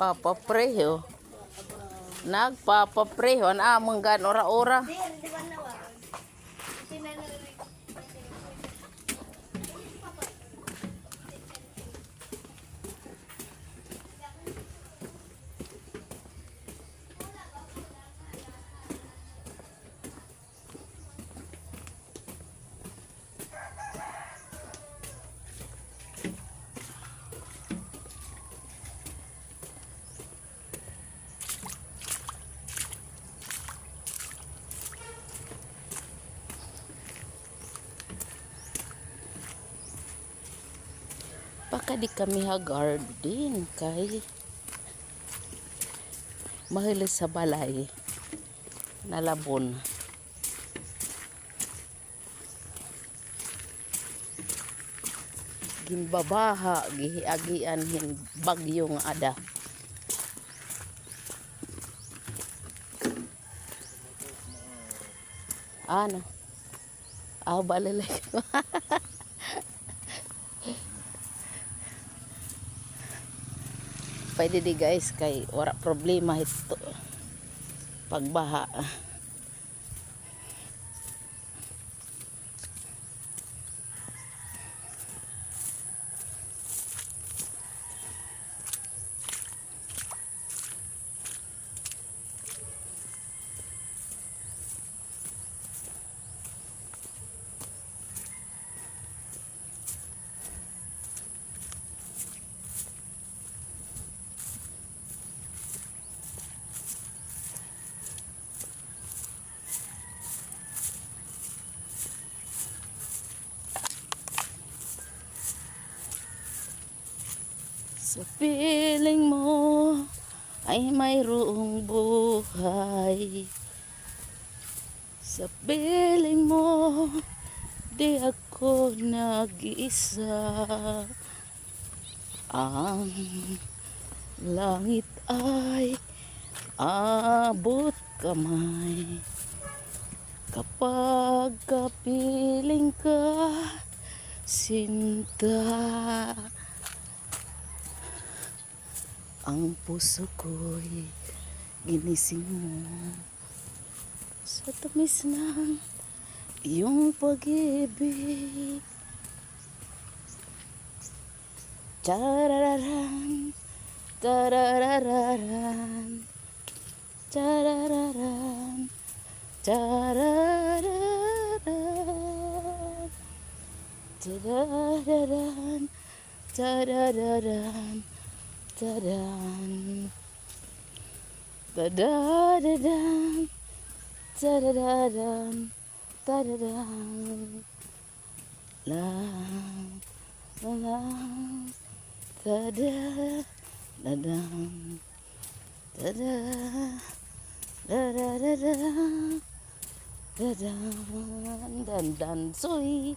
Nagpapapreho. Nagpapapreho. Amang gan ora-ora. Baka di kami ha-garden kay mahilis sa balay nalabon. Ginbabaha, gihiagian hin bagyo nga ada. Ano? Balalay. Pwede di guys kay wala problema ito pagbaha. Sa piling mo ay mayroong buhay. Sa piling mo di ako nag-iisa. Ang langit ay abot kamay kapag kapiling ka, sinta. Ang puso ko'y ginising mo sa tamis ng iyong pag-ibig. Tarararan, tarararan, tarararan, tarararan, tarararan, tarararan. Tadaan, tadadadan, tadadadan, tadadan, lang, lang, tadadadan, tadadadan, dadan, dandan soy,